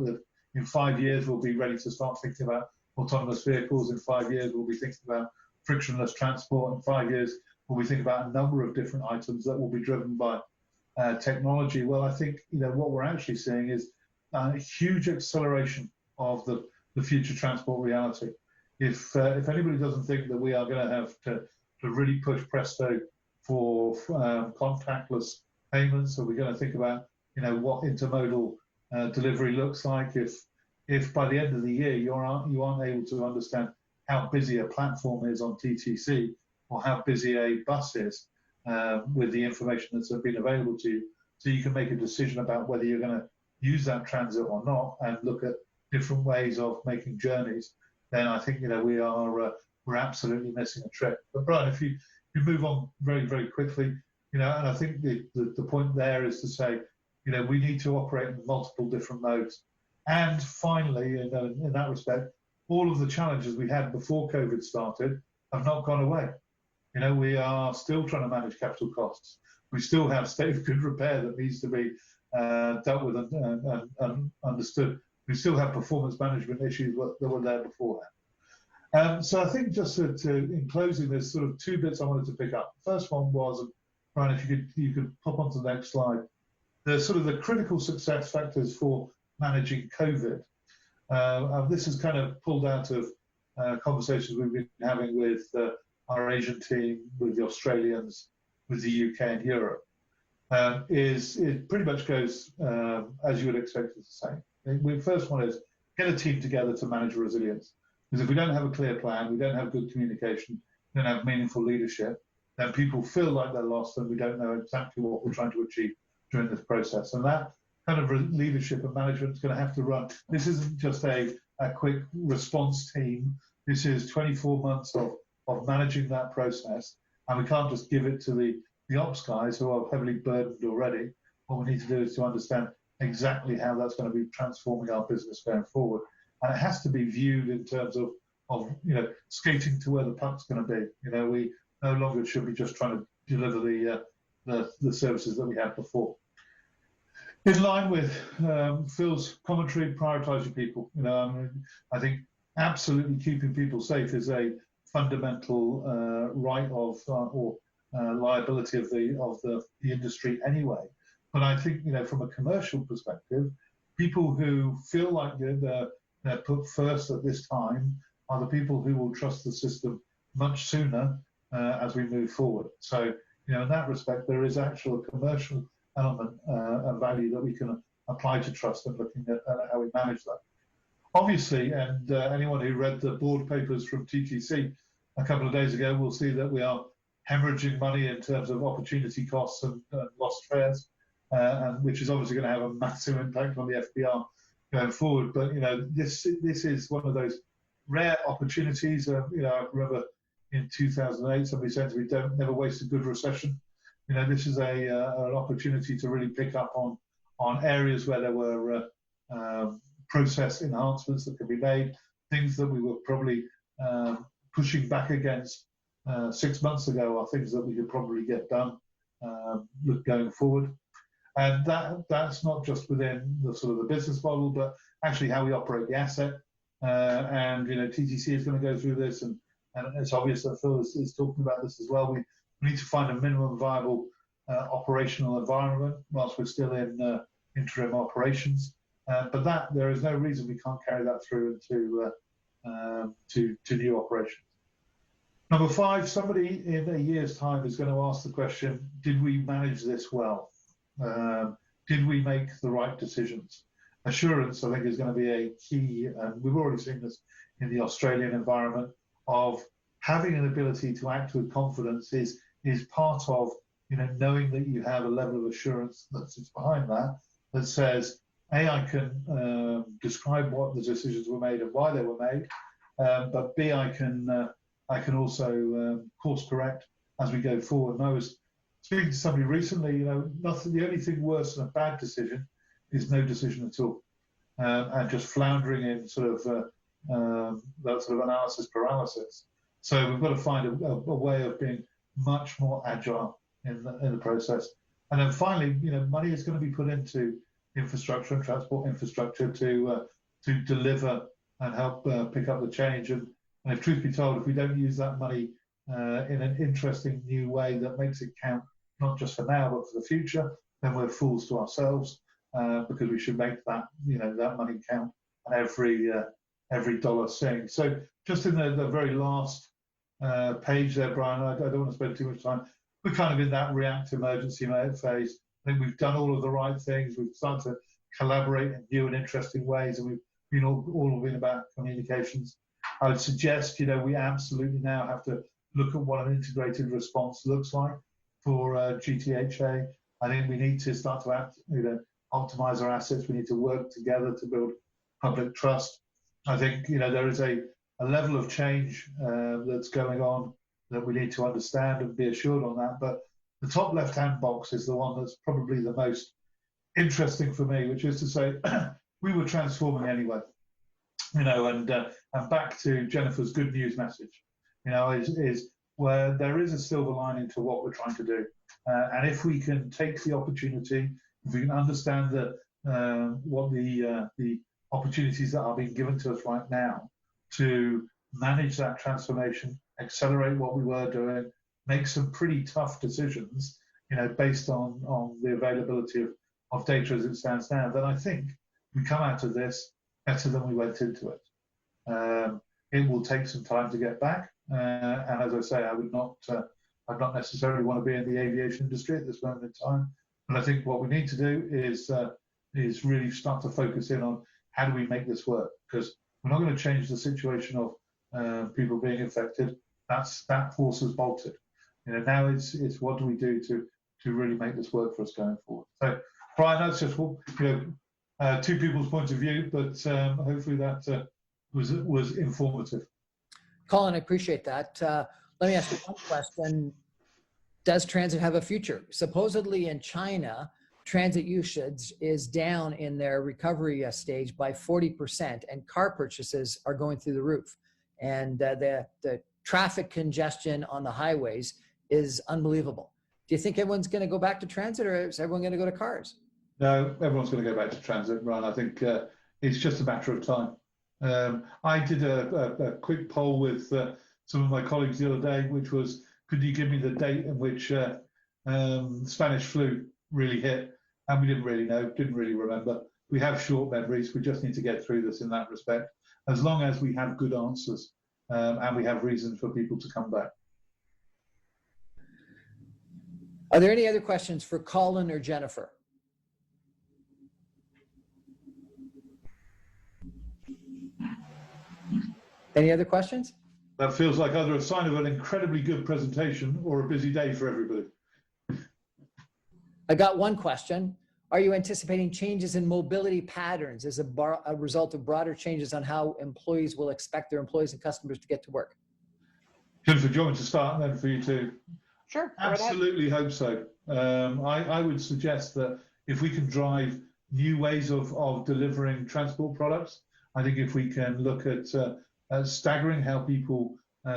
In 5 years, we'll be ready to start thinking about autonomous vehicles. In 5 years, we'll be thinking about frictionless transport. In 5 years, we'll be thinking about a number of different items that will be driven by technology. Well, I think what we're actually seeing is a huge acceleration of the future transport reality. If anybody doesn't think that we are going to have to really push presto for contactless payments, so we're going to think about what intermodal delivery looks like. If by the end of the year you aren't able to understand how busy a platform is on TTC or how busy a bus is with the information that's been available to you, so you can make a decision about whether you're going to use that transit or not and look at different ways of making journeys, then I think we're absolutely missing a trick. But Brian, if you move on very, very quickly, and I think the point there is to say, we need to operate in multiple different modes. And finally, in that respect, all of the challenges we had before COVID started have not gone away. We are still trying to manage capital costs. We still have state of good repair that needs to be dealt with and understood. We still have performance management issues that were there beforehand. So I think just in closing, there's sort of 2 bits I wanted to pick up. The first one was, Brian, if you could pop onto the next slide, the sort of the critical success factors for managing COVID. This is kind of pulled out of conversations we've been having with our Asian team, with the Australians, with the UK and Europe. It pretty much goes as you would expect it to say. The first one is get a team together to manage resilience. Because if we don't have a clear plan, we don't have good communication, we don't have meaningful leadership, then people feel like they're lost and we don't know exactly what we're trying to achieve during this process. And that kind of leadership and management is going to have to run. This isn't just a quick response team. This is 24 months of managing that process. And we can't just give it to the ops guys who are heavily burdened already. What we need to do is to understand exactly how that's going to be transforming our business going forward. And it has to be viewed in terms of skating to where the puck's going to be. We no longer should be just trying to deliver the services that we had before. In line with Phil's commentary, prioritize your people. I think absolutely keeping people safe is a fundamental right of or liability of the industry anyway. But I think from a commercial perspective, people who feel like they're put first at this time are the people who will trust the system much sooner as we move forward. So, in that respect, there is actual commercial element and value that we can apply to trust and looking at how we manage that. Obviously, and anyone who read the board papers from TTC a couple of days ago will see that we are hemorrhaging money in terms of opportunity costs and lost fares, and which is obviously going to have a massive impact on the FBR going forward. But this is one of those rare opportunities. I remember in 2008 somebody said to me, "Don't never waste a good recession." This is an opportunity to really pick up on areas where there were process enhancements that could be made, things that we were probably pushing back against 6 months ago are things that we could probably get done going forward. And that's not just within the sort of the business model, but actually how we operate the asset. And TTC is going to go through this, and it's obvious that Phil is talking about this as well. We need to find a minimum viable operational environment whilst we're still in interim operations. But there is no reason we can't carry that through into to new operations. Number 5, somebody in a year's time is going to ask the question, did we manage this well? Did we make the right decisions? Assurance, I think, is going to be a key, and we've already seen this in the Australian environment, of having an ability to act with confidence is part of knowing that you have a level of assurance that sits behind that says, A, I can describe what the decisions were made and why they were made, but B, I can also course correct as we go forward. And I was speaking to somebody recently, the only thing worse than a bad decision is no decision at all, and just floundering in sort of that sort of analysis paralysis. So we've got to find a way of being much more agile in the process. And then finally, money is going to be put into infrastructure and transport infrastructure to deliver and help pick up the change. And if truth be told, if we don't use that money in an interesting new way that makes it count, not just for now but for the future, then we're fools to ourselves, because we should make that that money count and every dollar sing. So just in the very last page there, Brian, I don't want to spend too much time. We're kind of in that react emergency phase. I think we've done all of the right things. We've started to collaborate in new and interesting ways, and we've been all been about communications. I would suggest, we absolutely now have to look at what an integrated response looks like for GTHA. I think we need to start to optimize our assets. We need to work together to build public trust. I think, there is a level of change that's going on that we need to understand and be assured on that. But the top left-hand box is the one that's probably the most interesting for me, which is to say we were transforming anyway. And back to Jennifer's good news message, is where there is a silver lining to what we're trying to do. And if we can take the opportunity, if we can understand what the opportunities that are being given to us right now to manage that transformation, accelerate what we were doing, make some pretty tough decisions, based on the availability of data as it stands now, then I think we come out of this better than we went into it. It will take some time to get back, and as I say, I'd not necessarily want to be in the aviation industry at this moment in time. But I think what we need to do is really start to focus in on how do we make this work, because we're not going to change the situation of people being infected. That horse has bolted. Now it's what do we do to really make this work for us going forward. So, Brian, that's just two people's points of view, but hopefully that was informative. Colin, I appreciate that. Let me ask you one question. Does transit have a future? Supposedly in China, transit usage is down in their recovery stage by 40%, and car purchases are going through the roof. And the traffic congestion on the highways is unbelievable. Do you think everyone's going to go back to transit, or is everyone going to go to cars? No, everyone's going to go back to transit, Ron. I think it's just a matter of time. I did a quick poll with some of my colleagues the other day, which was, could you give me the date in which Spanish flu really hit? And we didn't really know, didn't really remember. we have short memories. We just need to get through this in that respect, as long as we have good answers and we have reasons for people to come back. Are there any other questions for Colin or Jennifer? Any other questions? That feels like either a sign of an incredibly good presentation or a busy day for everybody. I got one question. Are you anticipating changes in mobility patterns as a result of broader changes on how employees will expect their employees and customers to get to work? Jennifer, do you want me to start and then for you to? Sure. Absolutely hope so. I would suggest that if we can drive new ways of delivering transport products, I think if we can look at staggering how people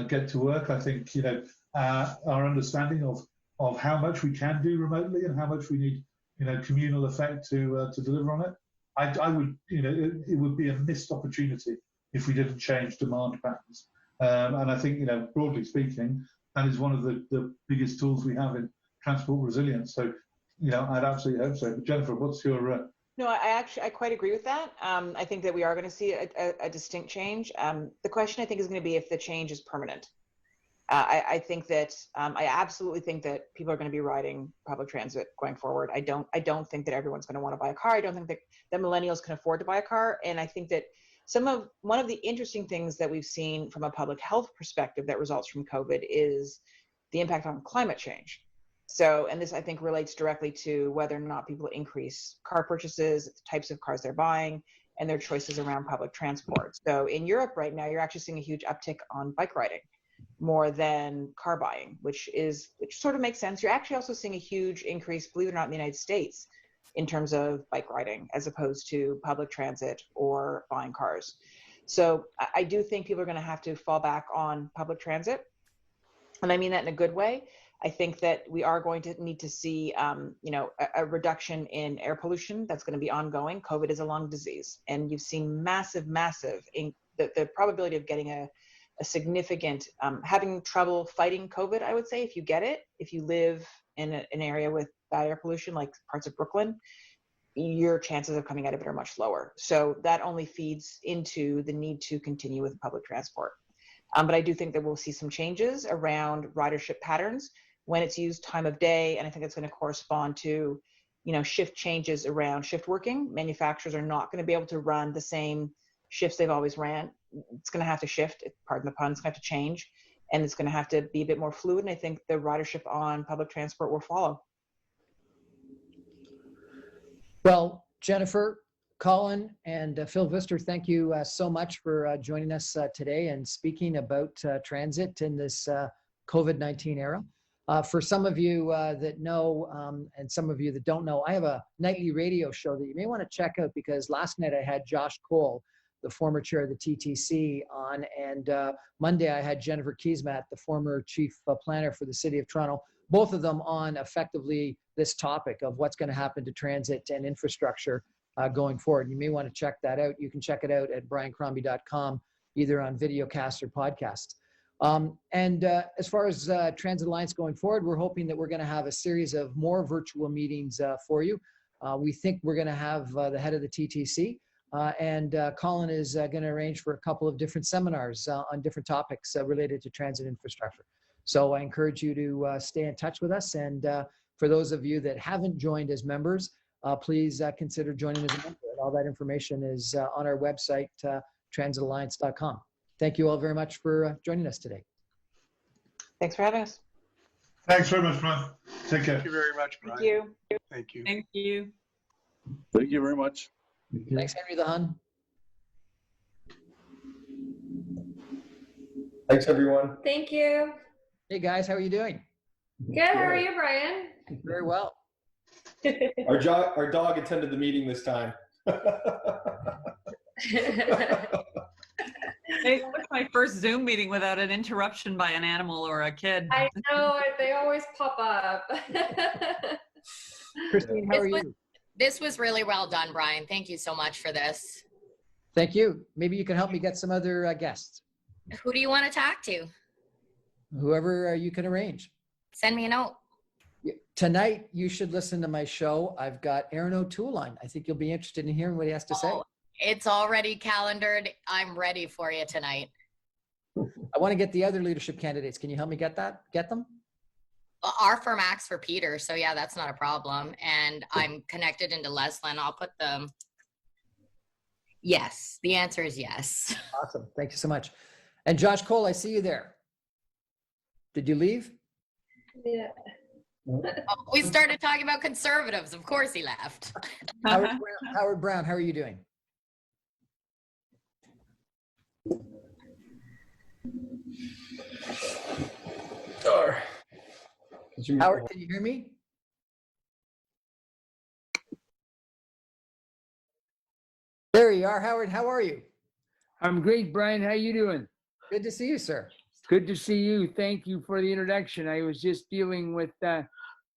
get to work, I think our understanding of how much we can do remotely and how much we need communal effect to deliver on it. I would it would be a missed opportunity if we didn't change demand patterns. And I think broadly speaking, that is one of the biggest tools we have in transport resilience. So I'd absolutely hope so. But Jennifer, what's your No, I quite agree with that. I think that we are going to see a distinct change. The question I think is going to be if the change is permanent. I think that I absolutely think that people are going to be riding public transit going forward. I don't think that everyone's going to want to buy a car. I don't think that millennials can afford to buy a car. And I think that one of the interesting things that we've seen from a public health perspective that results from COVID is the impact on climate change. So, and this I think relates directly to whether or not people increase car purchases, the types of cars they're buying, and their choices around public transport. So in Europe right now, you're actually seeing a huge uptick on bike riding more than car buying, which sort of makes sense. You're actually also seeing a huge increase, believe it or not, in the United States in terms of bike riding as opposed to public transit or buying cars. So I do think people are going to have to fall back on public transit. And I mean that in a good way. I think that we are going to need to see, a reduction in air pollution that's going to be ongoing. COVID is a lung disease, and you've seen massive, the probability of getting a significant, having trouble fighting COVID, I would say, if you get it, if you live in an area with bad air pollution, like parts of Brooklyn, your chances of coming out of it are much lower. So that only feeds into the need to continue with public transport. But I do think that we'll see some changes around ridership patterns when it's used, time of day, and I think it's going to correspond to, shift changes around shift working. Manufacturers are not going to be able to run the same shifts they've always ran. It's going to have to shift, pardon the pun, it's going to have to change, and it's going to have to be a bit more fluid, and I think the ridership on public transport will follow. Well, Jennifer, Colin, and Phil Verster, thank you so much for joining us today and speaking about transit in this COVID-19 era. For some of you that know and some of you that don't know, I have a nightly radio show that you may want to check out because last night I had Josh Cole, the former chair of the TTC, on, and Monday I had Jennifer Keesmaat, the former chief planner for the City of Toronto, both of them on effectively this topic of what's going to happen to transit and infrastructure going forward. You may want to check that out. You can check it out at briancrombie.com, either on videocast or podcast. As far as Transit Alliance going forward, we're hoping that we're going to have a series of more virtual meetings for you. We think we're going to have the head of the TTC, and Colin is going to arrange for a couple of different seminars on different topics related to transit infrastructure. So I encourage you to stay in touch with us. And for those of you that haven't joined as members, please consider joining as a member. And all that information is on our website, transitalliance.com. Thank you all very much for joining us today. Thanks for having us. Thanks very much, Brian. Take care. Thank you very much, Brian. Thank you. Thank you. Thank you. Thank you very much. Thanks, Henry the Hun. Thanks, everyone. Thank you. Hey guys, how are you doing? Good. How are you, Brian? Very well. Our dog attended the meeting this time. It was my first Zoom meeting without an interruption by an animal or a kid. I know, they always pop up. Christine, how are you? This was really well done, Brian. Thank you so much for this. Thank you. Maybe you can help me get some other guests. Who do you want to talk to? Whoever you can arrange. Send me a note. Tonight, you should listen to my show. I've got Aaron O'Toole on. I think you'll be interested in hearing what he has to say. Oh, it's already calendared. I'm ready for you tonight. I want to get the other leadership candidates. Can you help me get them? Our firm acts for Peter, so yeah, that's not a problem. And I'm connected into Leslin. I'll put them. Yes, the answer is yes. Awesome. Thank you so much. And Josh Cole, I see you there. Did you leave? Yeah. Oh, we started talking about conservatives. Of course he left. Howard Brown, how are you doing? Howard, can you hear me? There you are, Howard. How are you? I'm great, Brian. How you doing? Good to see you, sir. Good to see you. Thank you for the introduction. I was just dealing with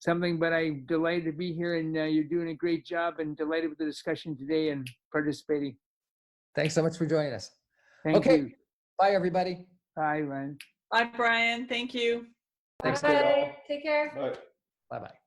something, but I'm delighted to be here, and you're doing a great job, and delighted with the discussion today and participating. Thanks so much for joining us. Thank you. Bye, everybody. Bye, Ryan. Bye, Brian. Thank you. Thanks. Bye. Take care. Bye. Bye-bye.